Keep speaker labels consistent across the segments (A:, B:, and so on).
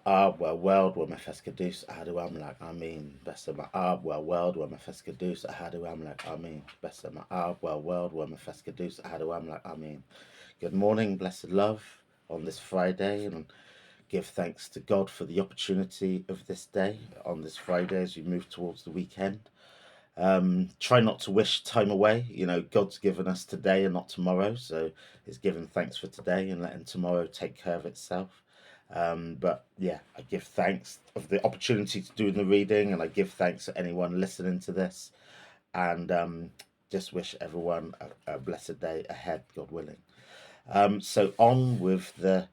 A: World where my Fescadus Ahadu Amlak Amin Besama World where my Fescadus Ahadu Amlak Amin Besama World where my Fescadus Ahadu Amlak Amin. Good morning, blessed love, on this Friday, and give thanks to God for the opportunity of this day on this Friday as we move towards the weekend. Try not to wish time away. You know, God's given us today and not tomorrow, so He's given thanks for today and letting tomorrow take care of itself. But yeah, I give thanks of the opportunity to do the reading, and I give thanks to anyone listening to this, and just wish everyone a blessed day ahead, God willing. So on with the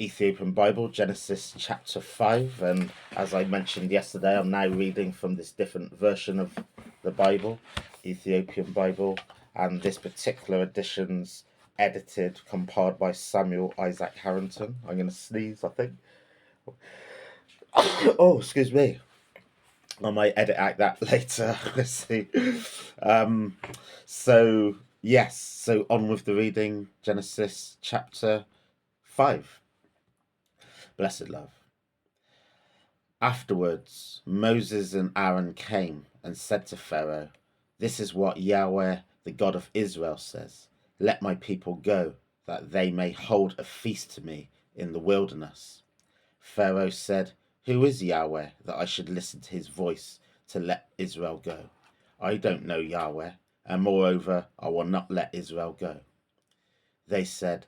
A: Ethiopian Bible, Genesis chapter 5. And as I mentioned yesterday, I'm now reading from this different version of the Bible, Ethiopian Bible, and this particular edition's edited, compiled by Samuel Isaac Harrington. I'm going to sneeze, I think. Oh, excuse me. I might edit out that later. Let's see. Um, so on with the reading, Genesis chapter 5. Blessed love. Afterwards, Moses and Aaron came and said to Pharaoh, "This is what Yahweh, the God of Israel, says: Let my people go, that they may hold a feast to me in the wilderness." Pharaoh said, "Who is Yahweh that I should listen to his voice to let Israel go? I don't know Yahweh, and moreover, I will not let Israel go." They said,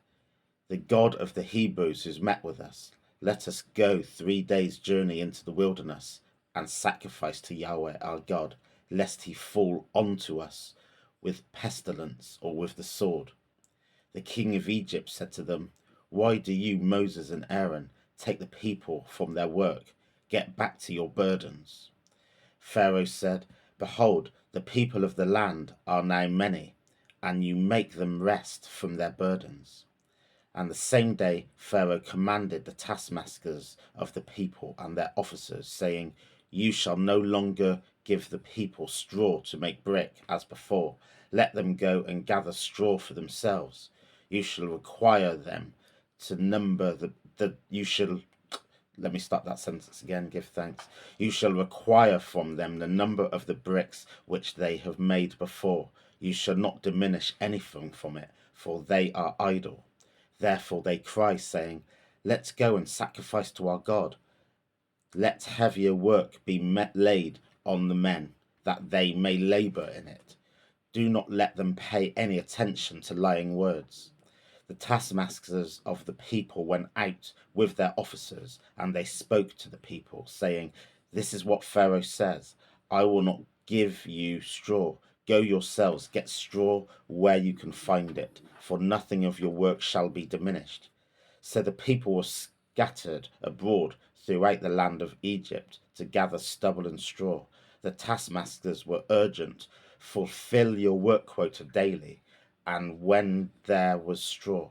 A: "The God of the Hebrews has met with us. Let us go 3 days' journey into the wilderness and sacrifice to Yahweh our God, lest he fall onto us with pestilence or with the sword." The king of Egypt said to them, "Why do you, Moses and Aaron, take the people from their work? Get back to your burdens." Pharaoh said, "Behold, the people of the land are now many, and you make them rest from their burdens." And the same day Pharaoh commanded the taskmasters of the people and their officers, saying, "You shall no longer give the people straw to make brick as before. Let them go and gather straw for themselves. You shall require them to number the you shall let me start that sentence again. Give thanks. You shall require from them the number of the bricks which they have made before. You shall not diminish anything from it, for they are idle. Therefore they cry, saying, "Let's go and sacrifice to our God. Let heavier work be laid on the men, that they may labor in it. Do not let them pay any attention to lying words." The taskmasters of the people went out with their officers, and they spoke to the people, saying, "This is what Pharaoh says: I will not give you straw. Go yourselves, get straw where you can find it, for nothing of your work shall be diminished." So the people were scattered abroad throughout the land of Egypt to gather stubble and straw. The taskmasters were urgent: "Fulfill your work quota daily." And when there was straw,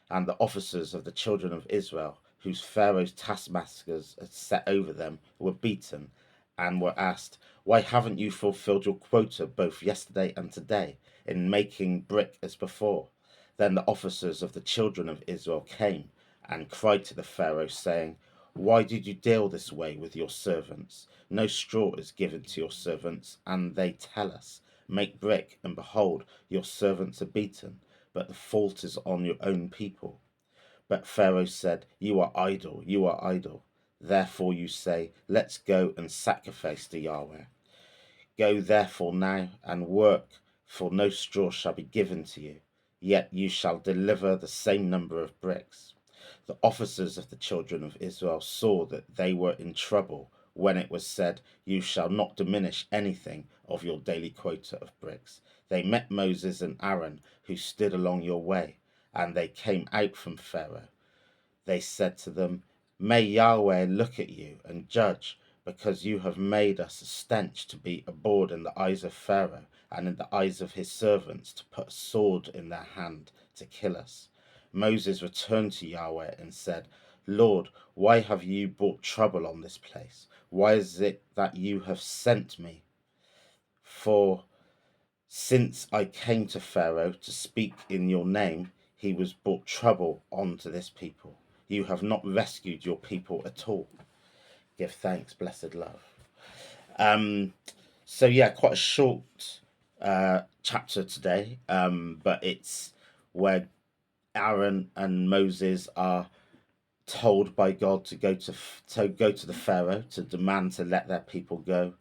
A: and the officers of the children of Israel, whose Pharaoh's taskmasters had set over them, were beaten, and were asked, "Why haven't you fulfilled your quota both yesterday and today in making brick as before?" Then the officers of the children of Israel came and cried to the Pharaoh, saying, "Why did you deal this way with your servants? No straw is given to your servants, and they tell us, 'Make brick,' and behold, your servants are beaten, but the fault is on your own people." But Pharaoh said, "You are idle, you are idle. Therefore you say, 'Let's go and sacrifice to Yahweh.' Go therefore now and work, for no straw shall be given to you, yet you shall deliver the same number of bricks." The officers of the children of Israel saw that they were in trouble when it was said, "You shall not diminish anything of your daily quota of bricks." They met Moses and Aaron, who stood along your way, and they came out from Pharaoh. They said to them, "May Yahweh look at you and judge, because you have made us a stench to be abhorred in the eyes of Pharaoh and in the eyes of his servants, to put a sword in their hand to kill us." Moses returned to Yahweh and said, "Lord, why have you brought trouble on this place? Why is it that you have sent me? For since I came to Pharaoh to speak in your name, he was brought trouble onto this people. You have not rescued your people at all. Give thanks, blessed love. Um, so yeah, quite a short chapter today, but it's where Aaron and Moses are told by God to go to the Pharaoh to demand to let their people go.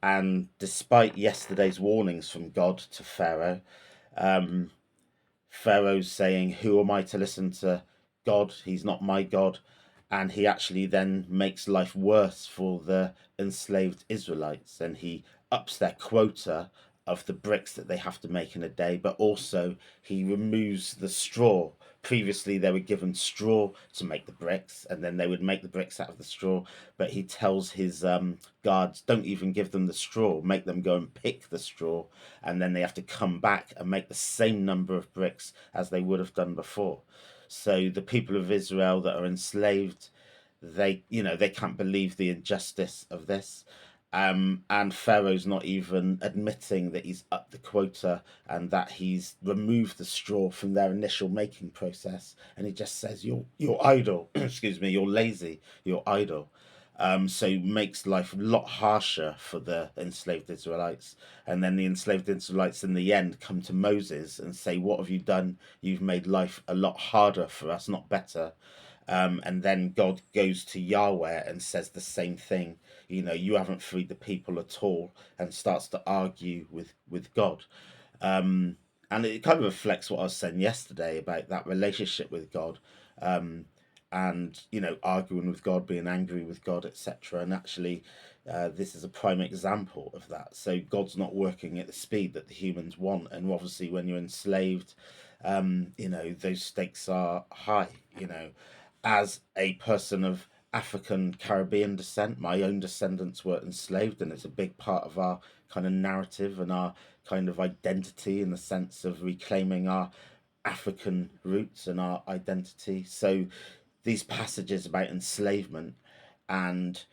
A: And despite yesterday's warnings from God to Pharaoh, um, Pharaoh's saying, "Who am I to listen to God? He's not my God." And he actually then makes life worse for the enslaved Israelites, and he ups their quota of the bricks that they have to make in a day, but also he removes the straw. Previously, they were given straw to make the bricks, and then they would make the bricks out of the straw. But he tells his guards, don't even give them the straw, make them go and pick the straw, and then they have to come back and make the same number of bricks as they would have done before. So the people of Israel that are enslaved, they can't believe the injustice of this. And Pharaoh's not even admitting that he's upped the quota and that he's removed the straw from their initial making process, and he just says, "You're idle." Excuse me, "You're lazy. You're idle." So makes life a lot harsher for the enslaved Israelites. And then the enslaved Israelites in the end come to Moses and say, "What have you done? You've made life a lot harder for us, not better." And then God goes to Yahweh and says the same thing. You haven't freed the people at all, and starts to argue with God. And it kind of reflects what I was saying yesterday about that relationship with God. Um, and arguing with God, being angry with God, etc. And actually, this is a prime example of that. So God's not working at the speed that the humans want, and obviously, when you're enslaved, those stakes are high. As a person of African Caribbean descent, my own descendants were enslaved, and it's a big part of our kind of narrative and our kind of identity in the sense of reclaiming our African roots and our identity. So these passages about enslavement and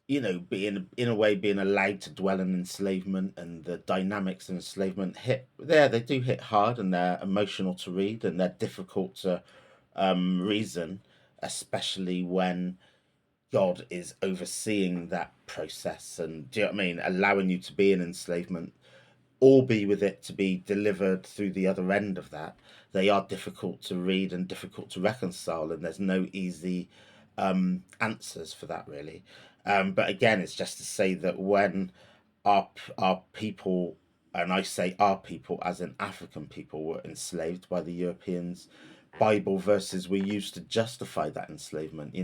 A: being in a way being allowed to dwell in enslavement and the dynamics of enslavement they do hit hard, and they're emotional to read, and they're difficult to reason, especially when God is overseeing that process, and do you know what I mean, allowing you to be in enslavement or be with it to be delivered through the other end of that. They are difficult to read and difficult to reconcile, and there's no easy answers for that, really. But again, it's just to say that when our people, and I say our people as in African people, were enslaved by the Europeans, Bible verses were used to justify that enslavement.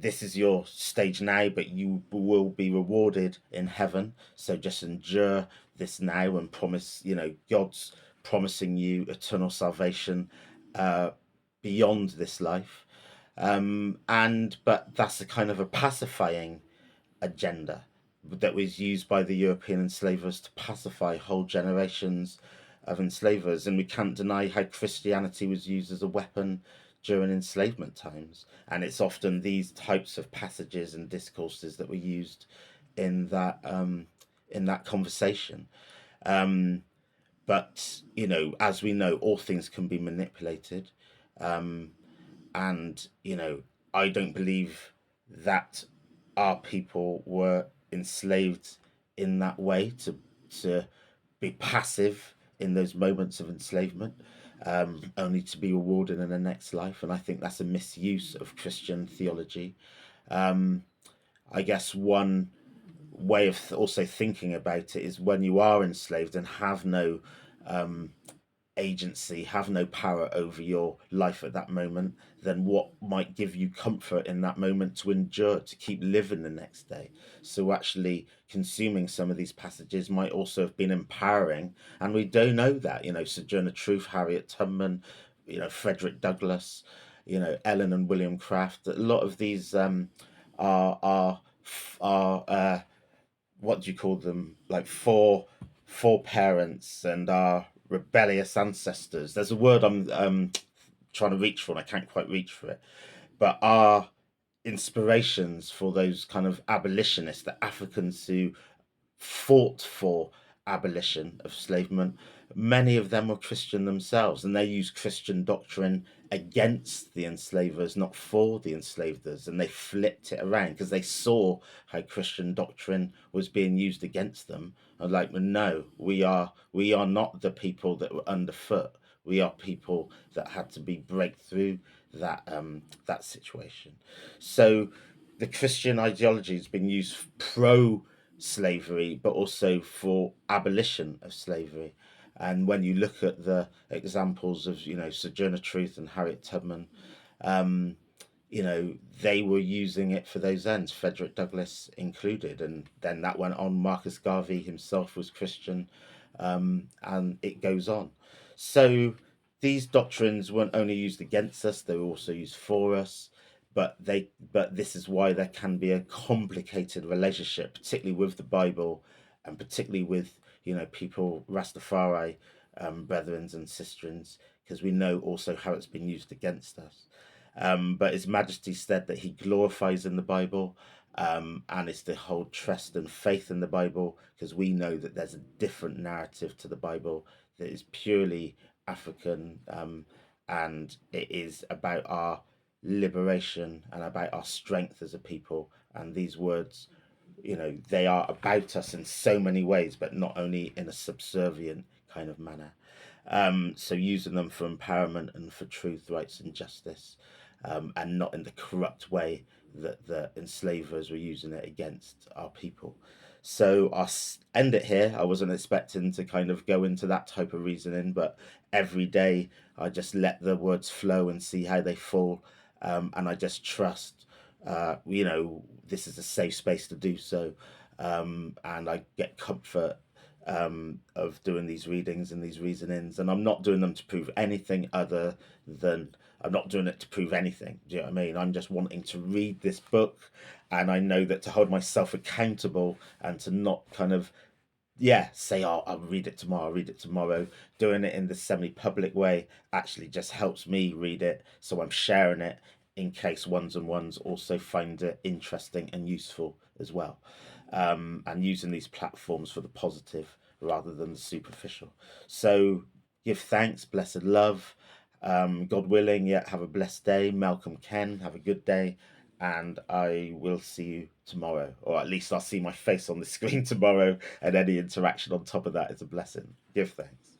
A: This is your stage now, but you will be rewarded in heaven. So just endure this now and promise, God's promising you eternal salvation uh, beyond this life. But that's a kind of a pacifying agenda that was used by the European enslavers to pacify whole generations of enslavers. And we can't deny how Christianity was used as a weapon during enslavement times. And it's often these types of passages and discourses that were used in that conversation. Um, but as we know, all things can be manipulated. Um, and I don't believe that our people were enslaved in that way to be passive in those moments of enslavement, only to be rewarded in the next life. And I think that's a misuse of Christian theology. um, I guess one way of also thinking about it is, when you are enslaved and have no um, agency, have no power over your life at that moment, then what might give you comfort in that moment to endure, to keep living the next day? So actually consuming some of these passages might also have been empowering, and we don't know that. Sojourner Truth, Harriet Tubman, Frederick Douglass, Ellen and William Craft. A lot of these are what do you call them, like four parents and our rebellious ancestors. There's a word I'm trying to reach for, and I can't quite reach for it. But our inspirations for those kind of abolitionists, the Africans who fought for abolition of enslavement, many of them were Christian themselves, and they used Christian doctrine against the enslavers, not for the enslavers, and they flipped it around because they saw how Christian doctrine was being used against them. And like, well, no, we are not the people that were underfoot. We are people that had to be break through that situation. So the Christian ideology has been used pro slavery, but also for abolition of slavery. And when you look at the examples of, Sojourner Truth and Harriet Tubman, um, they were using it for those ends, Frederick Douglass included. And then that went on. Marcus Garvey himself was Christian, and it goes on. So these doctrines weren't only used against us, they were also used for us. But this is why there can be a complicated relationship, particularly with the Bible, and particularly with people, Rastafari, brethrens and sisterins, because we know also how it's been used against us. But His Majesty said that He glorifies in the Bible, and it's to hold trust and faith in the Bible, because we know that there's a different narrative to the Bible that is purely African, and it is about our liberation and about our strength as a people. And these words, they are about us in so many ways, but not only in a subservient kind of manner. So using them for empowerment and for truth, rights, and justice, and not in the corrupt way that the enslavers were using it against our people. So I'll end it here. I wasn't expecting to kind of go into that type of reasoning, but every day I just let the words flow and see how they fall, and I just trust. This is a safe space to do so, and I get comfort of doing these readings and these reasonings, and I'm not doing them to prove anything other than I'm not doing it to prove anything. Do you know what I mean? I'm just wanting to read this book, and I know that to hold myself accountable and to not kind of say, oh, I'll read it tomorrow, I'll read it tomorrow. Doing it in the semi-public way actually just helps me read it, so I'm sharing it in case ones and ones also find it interesting and useful as well, and using these platforms for the positive rather than the superficial. So give thanks, blessed love. God willing, have a blessed day. Malcolm Ken, have a good day. And I will see you tomorrow, or at least I'll see my face on the screen tomorrow, and any interaction on top of that is a blessing. Give thanks.